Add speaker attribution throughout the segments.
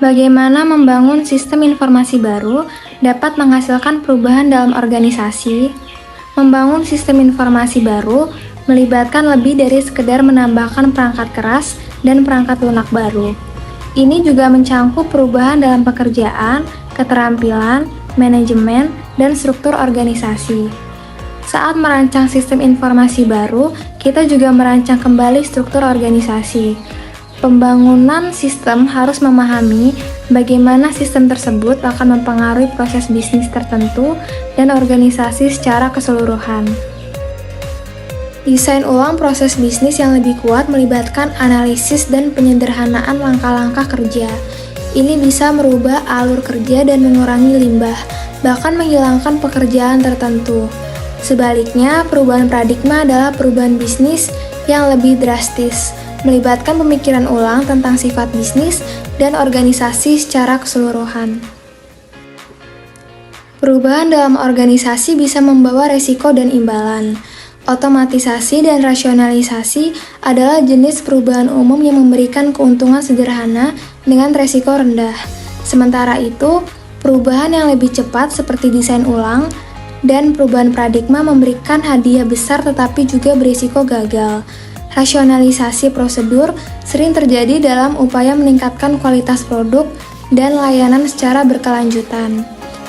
Speaker 1: Bagaimana membangun sistem informasi baru dapat menghasilkan perubahan dalam organisasi? Membangun sistem informasi baru melibatkan lebih dari sekedar menambahkan perangkat keras dan perangkat lunak baru. Ini juga mencangkup perubahan dalam pekerjaan, keterampilan, manajemen, dan struktur organisasi. Saat merancang sistem informasi baru, kita juga merancang kembali struktur organisasi. Pembangunan sistem harus memahami bagaimana sistem tersebut akan mempengaruhi proses bisnis tertentu dan organisasi secara keseluruhan. Desain ulang proses bisnis yang lebih kuat melibatkan analisis dan penyederhanaan langkah-langkah kerja. Ini bisa merubah alur kerja dan mengurangi limbah, bahkan menghilangkan pekerjaan tertentu. Sebaliknya, perubahan paradigma adalah perubahan bisnis yang lebih drastis, melibatkan pemikiran ulang tentang sifat bisnis dan organisasi secara keseluruhan. Perubahan dalam organisasi bisa membawa resiko dan imbalan. Otomatisasi dan rasionalisasi adalah jenis perubahan umum yang memberikan keuntungan sederhana dengan resiko rendah. Sementara itu, perubahan yang lebih cepat seperti desain ulang dan perubahan paradigma memberikan hadiah besar tetapi juga berisiko gagal. Rasionalisasi prosedur sering terjadi dalam upaya meningkatkan kualitas produk dan layanan secara berkelanjutan,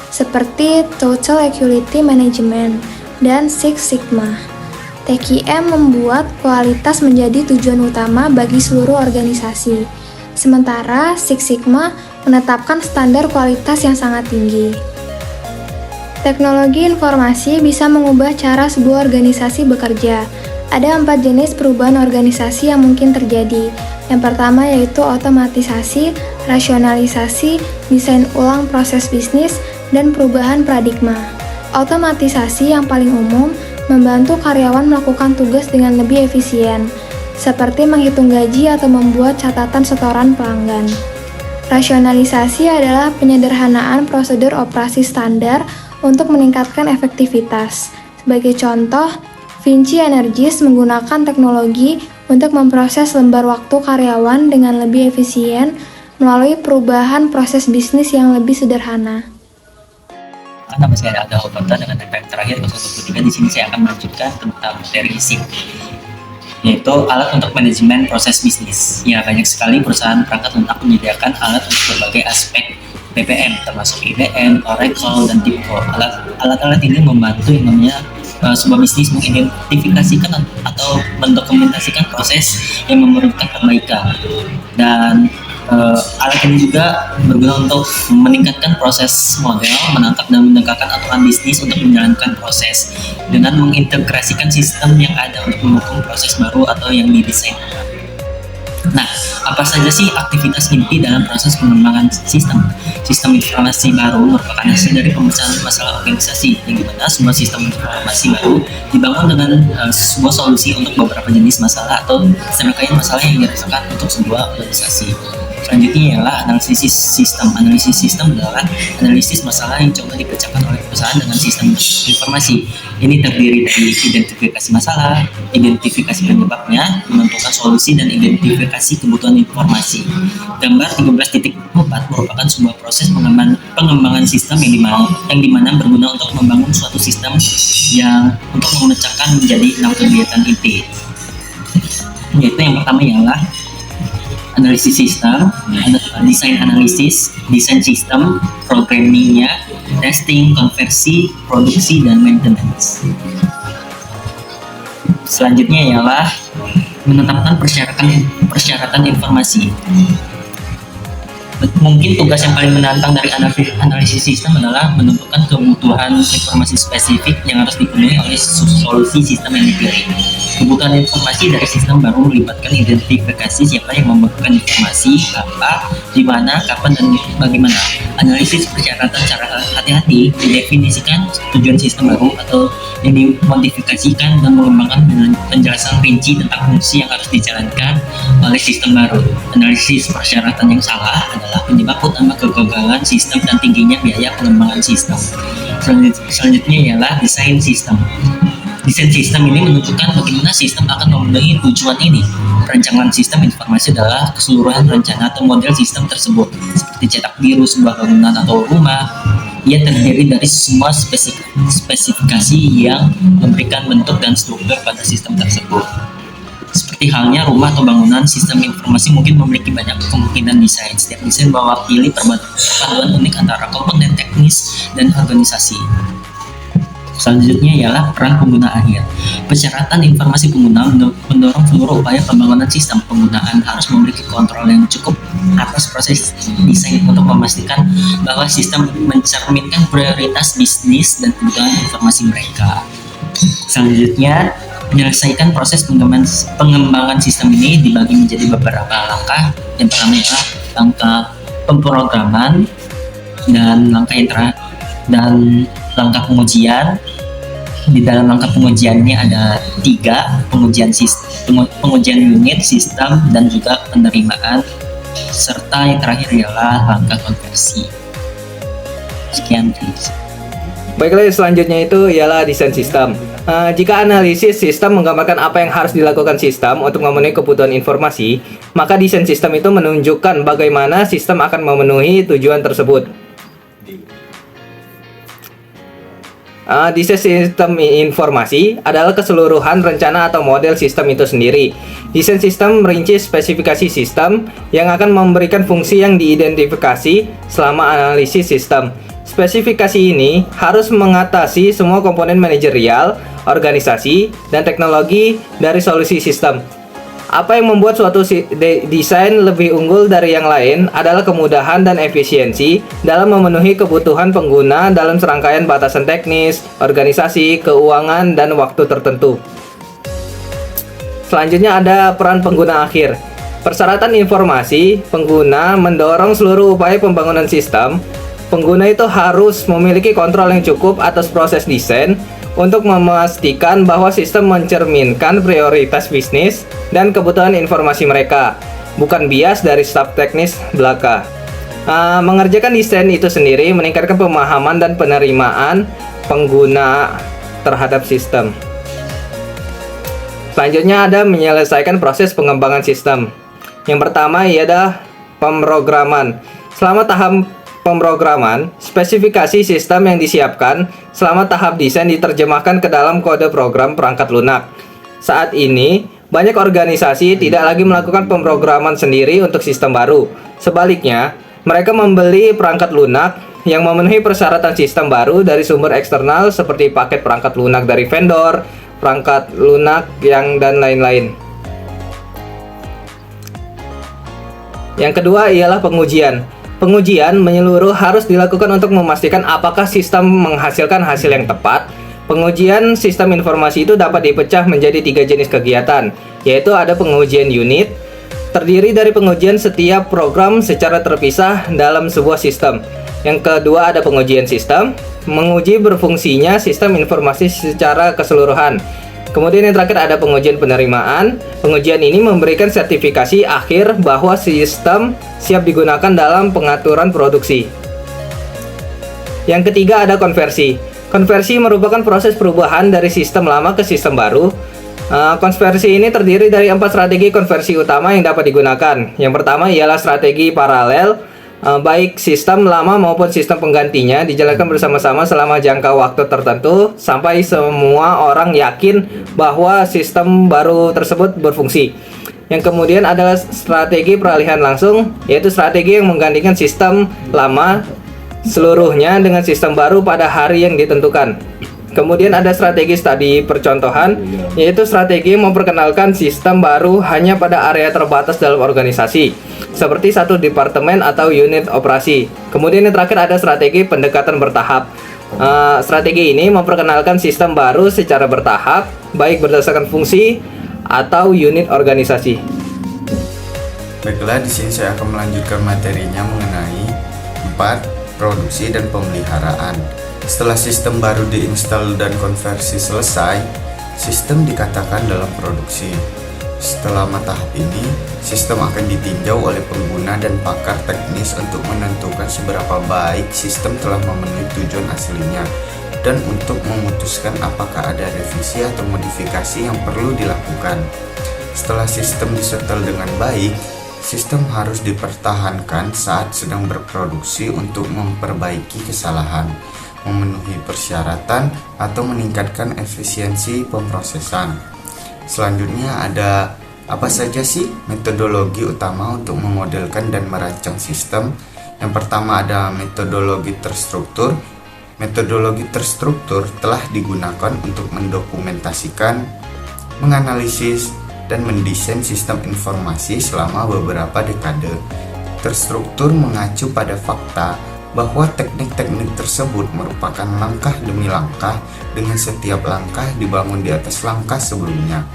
Speaker 1: seperti Total Quality Management dan Six Sigma. TQM membuat kualitas menjadi tujuan utama bagi seluruh organisasi, sementara Six Sigma menetapkan standar kualitas yang sangat tinggi. Teknologi informasi bisa mengubah cara sebuah organisasi bekerja. Ada 4 jenis perubahan organisasi yang mungkin terjadi. Yang pertama yaitu otomatisasi, rasionalisasi, desain ulang proses bisnis, dan perubahan paradigma. Otomatisasi yang paling umum membantu karyawan melakukan tugas dengan lebih efisien, seperti menghitung gaji atau membuat catatan setoran pelanggan. Rasionalisasi adalah penyederhanaan prosedur operasi standar untuk meningkatkan efektivitas. Sebagai contoh, Vinci Energies menggunakan teknologi untuk memproses lembar waktu karyawan dengan lebih efisien melalui perubahan proses bisnis yang lebih sederhana.
Speaker 2: Karena masih ada konten dengan tema terakhir 123, di sini saya akan melanjutkan tentang materi SIP, yaitu alat untuk manajemen proses bisnis. Ya, banyak sekali perusahaan perangkat lunak menyediakan alat untuk berbagai aspek PPM, termasuk IBM, Oracle, dan TIBCO. Alat-alat ini membantu yang namanya sebuah bisnis mengidentifikasikan atau mendokumentasikan proses yang memerlukan perbaikan. Dan alat ini juga berguna untuk meningkatkan proses model, menangkap dan menegakkan aturan bisnis untuk menjalankan proses dengan mengintegrasikan sistem yang ada untuk mendukung proses baru atau yang didesain. Nah, apa saja sih aktivitas inti dalam proses pengembangan sistem? Sistem informasi baru merupakan hasil dari pemecahan masalah organisasi, yang dimana sebuah sistem informasi baru dibangun dengan sebuah solusi untuk beberapa jenis masalah atau serangkaian masalah yang dirasakan untuk sebuah organisasi. Selanjutnya ialah analisis sistem. Analisis sistem adalah analisis masalah yang coba dipecahkan oleh perusahaan dengan sistem informasi. Ini terdiri dari identifikasi masalah, identifikasi penyebabnya, menentukan solusi, dan identifikasi kebutuhan informasi. Gambar 13.4 merupakan sebuah proses pengembangan sistem yang dimana berguna untuk membangun suatu sistem yang untuk memecahkan menjadi 6 kegiatan inti. Yaitu yang pertama ialah analisis sistem, desain analisis, desain sistem, programmingnya, testing, konversi, produksi, dan maintenance. Selanjutnya ialah menetapkan persyaratan informasi. Mungkin tugas yang paling menantang dari analisis sistem adalah menentukan kebutuhan informasi spesifik yang harus dipenuhi oleh solusi sistem yang dipilih. Kebutuhan informasi dari sistem baru melibatkan identifikasi siapa yang memerlukan informasi, apa, di mana, kapan, dan bagaimana. Analisis persyaratan secara hati-hati mendefinisikan tujuan sistem baru atau yang dimodifikasikan dan mengembangkan dengan penjelasan rinci tentang fungsi yang harus dijalankan oleh sistem baru. Analisis persyaratan yang salah adalah penyebab utama kegagalan sistem dan tingginya biaya pengembangan sistem. Selanjutnya ialah desain sistem. Desain sistem ini menunjukkan bagaimana sistem akan memenuhi tujuan ini. Perencanaan sistem informasi adalah keseluruhan rencana atau model sistem tersebut, seperti cetak biru sebuah bangunan atau rumah. Ia terdiri dari semua spesifikasi yang memberikan bentuk dan struktur pada sistem tersebut. Seperti halnya rumah atau bangunan, sistem informasi mungkin memiliki banyak kemungkinan desain. Setiap desain mewakili perpaduan unik antara komponen teknis dan organisasi. Selanjutnya ialah peran pengguna akhir. Persyaratan informasi pengguna mendorong seluruh upaya pembangunan sistem. Penggunaan harus memiliki kontrol yang cukup atas proses desain untuk memastikan bahwa sistem mencerminkan prioritas bisnis dan kebutuhan informasi mereka. Selanjutnya, menyelesaikan proses pengembangan sistem ini dibagi menjadi beberapa langkah. Yang pertama ialah langkah pemrograman dan langkah pengujian. Di dalam langkah pengujian ini ada 3, pengujian unit, sistem, dan juga penerimaan, serta yang terakhir ialah langkah konversi. Sekian, terima kasih.
Speaker 3: Baiklah, selanjutnya itu ialah desain sistem. Jika analisis sistem menggambarkan apa yang harus dilakukan sistem untuk memenuhi kebutuhan informasi, maka desain sistem itu menunjukkan bagaimana sistem akan memenuhi tujuan tersebut. Desain sistem informasi adalah keseluruhan rencana atau model sistem itu sendiri. Desain sistem merinci spesifikasi sistem yang akan memberikan fungsi yang diidentifikasi selama analisis sistem. Spesifikasi ini harus mengatasi semua komponen manajerial, organisasi, dan teknologi dari solusi sistem. Apa yang membuat suatu desain lebih unggul dari yang lain adalah kemudahan dan efisiensi dalam memenuhi kebutuhan pengguna dalam serangkaian batasan teknis, organisasi, keuangan, dan waktu tertentu. Selanjutnya ada peran pengguna akhir. Persyaratan informasi pengguna mendorong seluruh upaya pembangunan sistem. Pengguna itu harus memiliki kontrol yang cukup atas proses desain untuk memastikan bahwa sistem mencerminkan prioritas bisnis dan kebutuhan informasi mereka, bukan bias dari staf teknis belaka. Mengerjakan desain itu sendiri meningkatkan pemahaman dan penerimaan pengguna terhadap sistem. Selanjutnya ada menyelesaikan proses pengembangan sistem. Yang pertama ialah pemrograman. Selama tahap pemrograman, spesifikasi sistem yang disiapkan selama tahap desain diterjemahkan ke dalam kode program perangkat lunak. Saat ini, banyak organisasi tidak lagi melakukan pemrograman sendiri untuk sistem baru. Sebaliknya, mereka membeli perangkat lunak yang memenuhi persyaratan sistem baru dari sumber eksternal seperti paket perangkat lunak dari vendor, perangkat lunak dan lain-lain. Yang kedua ialah pengujian. Pengujian menyeluruh harus dilakukan untuk memastikan apakah sistem menghasilkan hasil yang tepat. Pengujian sistem informasi itu dapat dipecah menjadi 3 jenis kegiatan, yaitu ada pengujian unit, terdiri dari pengujian setiap program secara terpisah dalam sebuah sistem. Yang kedua ada pengujian sistem, menguji berfungsinya sistem informasi secara keseluruhan. Kemudian yang terakhir ada pengujian penerimaan. Pengujian ini memberikan sertifikasi akhir bahwa sistem siap digunakan dalam pengaturan produksi. Yang ketiga ada konversi. Konversi merupakan proses perubahan dari sistem lama ke sistem baru. Konversi ini terdiri dari 4 strategi konversi utama yang dapat digunakan. Yang pertama ialah strategi paralel. Baik sistem lama maupun sistem penggantinya dijalankan bersama-sama selama jangka waktu tertentu sampai semua orang yakin bahwa sistem baru tersebut berfungsi. Yang kemudian adalah strategi peralihan langsung, yaitu strategi yang menggantikan sistem lama seluruhnya dengan sistem baru pada hari yang ditentukan. Kemudian ada strategi studi percontohan, yaitu strategi yang memperkenalkan sistem baru hanya pada area terbatas dalam organisasi, seperti satu departemen atau unit operasi. Kemudian yang terakhir ada strategi pendekatan bertahap. Strategi ini memperkenalkan sistem baru secara bertahap, baik berdasarkan fungsi atau unit organisasi.
Speaker 4: Baiklah, di sini saya akan melanjutkan materinya mengenai 4. Produksi dan pemeliharaan. Setelah sistem baru diinstal dan konversi selesai, sistem dikatakan dalam produksi. Setelah tahap ini, sistem akan ditinjau oleh pengguna dan pakar teknis untuk menentukan seberapa baik sistem telah memenuhi tujuan aslinya. dan untuk memutuskan apakah ada revisi atau modifikasi yang perlu dilakukan. Setelah sistem disetel dengan baik, sistem harus dipertahankan saat sedang berproduksi untuk memperbaiki kesalahan, memenuhi persyaratan, atau meningkatkan efisiensi pemrosesan. Selanjutnya ada apa saja sih metodologi utama untuk memodelkan dan merancang sistem? Yang pertama ada metodologi terstruktur. Metodologi terstruktur telah digunakan untuk mendokumentasikan, menganalisis, dan mendesain sistem informasi selama beberapa dekade. Terstruktur mengacu pada fakta bahwa teknik-teknik tersebut merupakan langkah demi langkah dengan setiap langkah dibangun di atas langkah sebelumnya.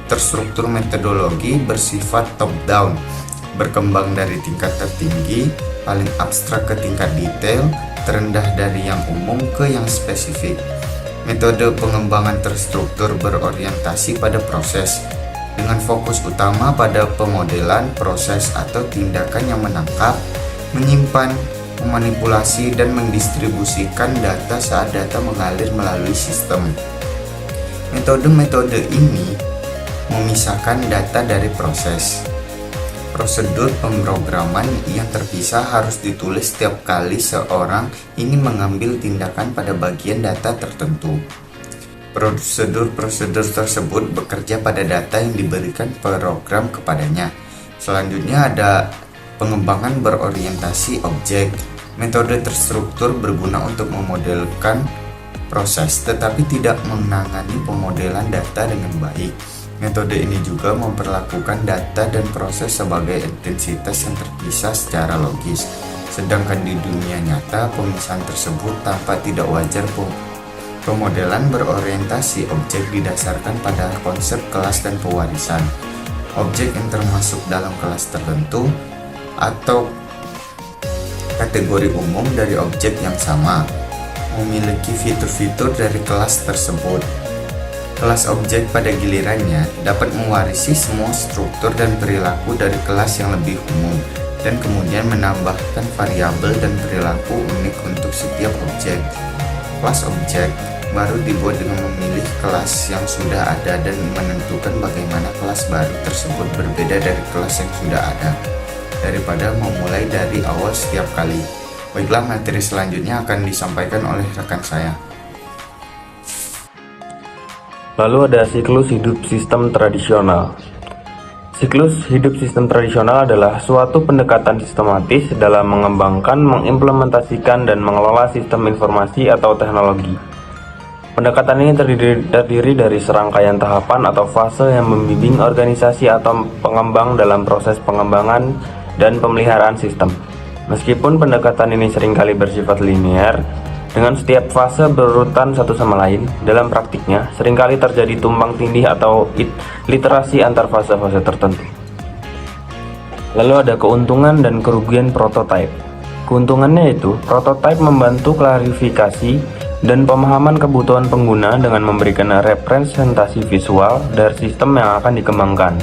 Speaker 4: Terstruktur metodologi bersifat top-down, berkembang dari tingkat tertinggi, paling abstrak ke tingkat detail, terendah dari yang umum ke yang spesifik. Metode pengembangan terstruktur berorientasi pada proses, dengan fokus utama pada pemodelan proses atau tindakan yang menangkap, menyimpan, memanipulasi, dan mendistribusikan data saat data mengalir melalui sistem. Metode-metode ini memisahkan data dari proses. Prosedur pemrograman yang terpisah harus ditulis setiap kali seorang ingin mengambil tindakan pada bagian data tertentu. Prosedur-prosedur tersebut bekerja pada data yang diberikan program kepadanya. Selanjutnya ada pengembangan berorientasi objek. Metode terstruktur berguna untuk memodelkan proses, tetapi tidak menangani pemodelan data dengan baik. Metode ini juga memperlakukan data dan proses sebagai entitas yang terpisah secara logis. Sedangkan di dunia nyata, pemisahan tersebut tampak tidak wajar. Pemodelan berorientasi objek didasarkan pada konsep kelas dan pewarisan. Objek yang termasuk dalam kelas tertentu atau kategori umum dari objek yang sama memiliki fitur-fitur dari kelas tersebut. Kelas objek pada gilirannya dapat mewarisi semua struktur dan perilaku dari kelas yang lebih umum dan kemudian menambahkan variabel dan perilaku unik untuk setiap objek. Kelas objek baru dibuat dengan memilih kelas yang sudah ada dan menentukan bagaimana kelas baru tersebut berbeda dari kelas yang sudah ada, daripada memulai dari awal setiap kali. Baiklah, materi selanjutnya akan disampaikan oleh rekan saya.
Speaker 5: Lalu ada siklus hidup sistem tradisional. Siklus hidup sistem tradisional adalah suatu pendekatan sistematis dalam mengembangkan, mengimplementasikan, dan mengelola sistem informasi atau teknologi. Pendekatan ini terdiri dari serangkaian tahapan atau fase yang membimbing organisasi atau pengembang dalam proses pengembangan dan pemeliharaan sistem. Meskipun pendekatan ini seringkali bersifat linear, dengan setiap fase berurutan satu sama lain, dalam praktiknya seringkali terjadi tumpang tindih atau literasi antar fase-fase tertentu. Lalu ada keuntungan dan kerugian prototipe. Keuntungannya yaitu, prototipe membantu klarifikasi dan pemahaman kebutuhan pengguna dengan memberikan representasi visual dari sistem yang akan dikembangkan.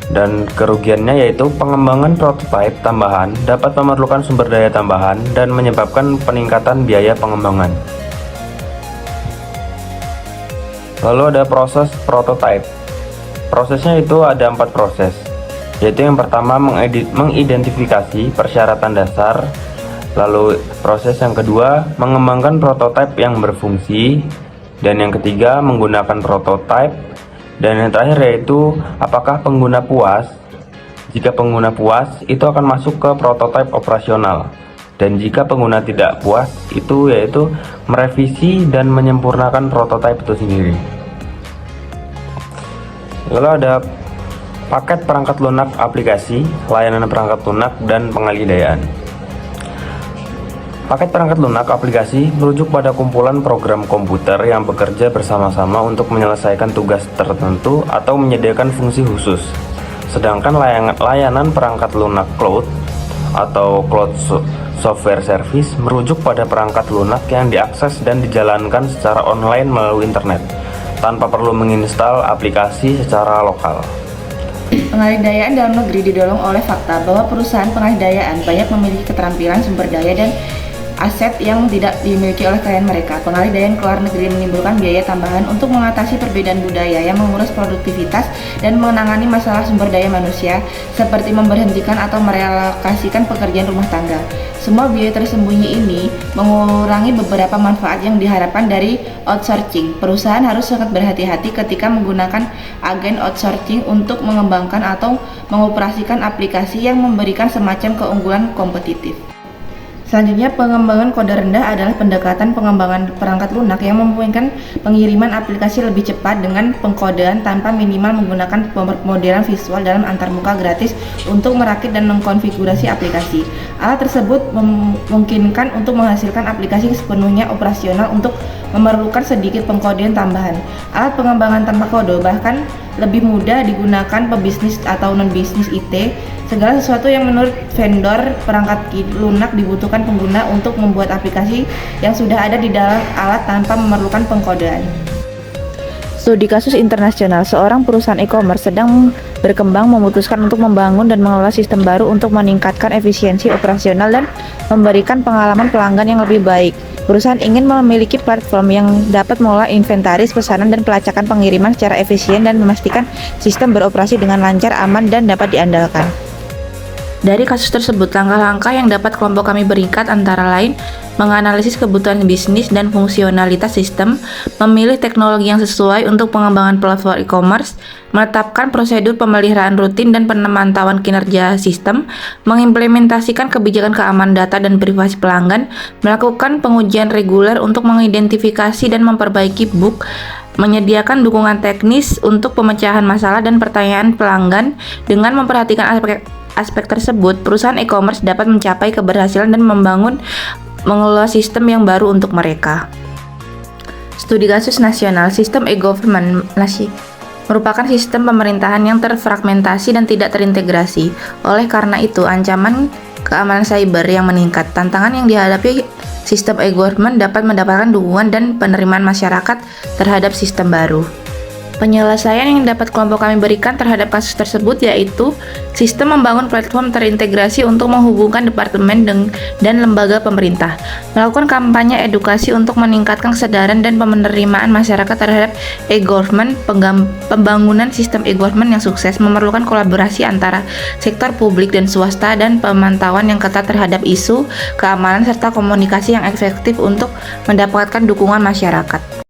Speaker 5: Dan kerugiannya yaitu pengembangan prototipe tambahan dapat memerlukan sumber daya tambahan dan menyebabkan peningkatan biaya pengembangan. Lalu ada proses prototipe. Prosesnya itu ada 4 proses, yaitu yang pertama mengidentifikasi persyaratan dasar. Lalu proses yang kedua mengembangkan prototipe yang berfungsi, dan yang ketiga menggunakan prototipe. Dan yang terakhir yaitu apakah pengguna puas. Jika pengguna puas, itu akan masuk ke prototipe operasional. Dan jika pengguna tidak puas, itu yaitu merevisi dan menyempurnakan prototipe itu sendiri. Lalu ada paket perangkat lunak aplikasi, layanan perangkat lunak, dan pengalidayaan. Paket perangkat lunak aplikasi merujuk pada kumpulan program komputer yang bekerja bersama-sama untuk menyelesaikan tugas tertentu atau menyediakan fungsi khusus. Sedangkan layanan perangkat lunak cloud atau cloud software service merujuk pada perangkat lunak yang diakses dan dijalankan secara online melalui internet, tanpa perlu menginstal aplikasi secara lokal.
Speaker 6: Pengalidayaan dalam negeri didorong oleh fakta bahwa perusahaan pengalidayaan banyak memiliki keterampilan sumber daya dan aset yang tidak dimiliki oleh klien mereka. Pengalih daya ke luar negeri menimbulkan biaya tambahan untuk mengatasi perbedaan budaya yang menguras produktivitas dan menangani masalah sumber daya manusia, seperti memberhentikan atau merelokasikan pekerjaan rumah tangga. Semua biaya tersembunyi ini mengurangi beberapa manfaat yang diharapkan dari outsourcing. Perusahaan harus sangat berhati-hati ketika menggunakan agen outsourcing untuk mengembangkan atau mengoperasikan aplikasi yang memberikan semacam keunggulan kompetitif. Selanjutnya, pengembangan kode rendah adalah pendekatan pengembangan perangkat lunak yang memungkinkan pengiriman aplikasi lebih cepat dengan pengkodean tanpa minimal menggunakan pemodelan visual dalam antarmuka gratis untuk merakit dan mengkonfigurasi aplikasi. Alat tersebut memungkinkan untuk menghasilkan aplikasi sepenuhnya operasional untuk memerlukan sedikit pengkodean tambahan. Alat pengembangan tanpa kode bahkan lebih mudah digunakan pebisnis atau non-bisnis IT. Segala sesuatu yang menurut vendor perangkat lunak dibutuhkan pengguna untuk membuat aplikasi yang sudah ada di dalam alat tanpa memerlukan pengkodean. Studi kasus internasional, seorang perusahaan e-commerce sedang berkembang memutuskan untuk membangun dan mengelola sistem baru untuk meningkatkan efisiensi operasional dan memberikan pengalaman pelanggan yang lebih baik. Perusahaan ingin memiliki platform yang dapat mengelola inventaris, pesanan, dan pelacakan pengiriman secara efisien dan memastikan sistem beroperasi dengan lancar, aman, dan dapat diandalkan. Dari kasus tersebut, langkah-langkah yang dapat kelompok kami berikan antara lain menganalisis kebutuhan bisnis dan fungsionalitas sistem, memilih teknologi yang sesuai untuk pengembangan platform e-commerce, menetapkan prosedur pemeliharaan rutin dan pemantauan kinerja sistem, mengimplementasikan kebijakan keamanan data dan privasi pelanggan, melakukan pengujian reguler untuk mengidentifikasi dan memperbaiki bug, menyediakan dukungan teknis untuk pemecahan masalah dan pertanyaan pelanggan. Dengan memperhatikan aspek tersebut, perusahaan e-commerce dapat mencapai keberhasilan dan mengelola sistem yang baru untuk mereka. Studi kasus nasional, sistem e-government merupakan sistem pemerintahan yang terfragmentasi dan tidak terintegrasi. Oleh karena itu, ancaman keamanan cyber yang meningkat. Tantangan yang dihadapi sistem e-government dapat mendapatkan dukungan dan penerimaan masyarakat terhadap sistem baru. Penyelesaian yang dapat kelompok kami berikan terhadap kasus tersebut yaitu sistem membangun platform terintegrasi untuk menghubungkan departemen dan lembaga pemerintah, melakukan kampanye edukasi untuk meningkatkan kesadaran dan penerimaan masyarakat terhadap e-government. Pembangunan sistem e-government yang sukses memerlukan kolaborasi antara sektor publik dan swasta dan pemantauan yang ketat terhadap isu keamanan serta komunikasi yang efektif untuk mendapatkan dukungan masyarakat.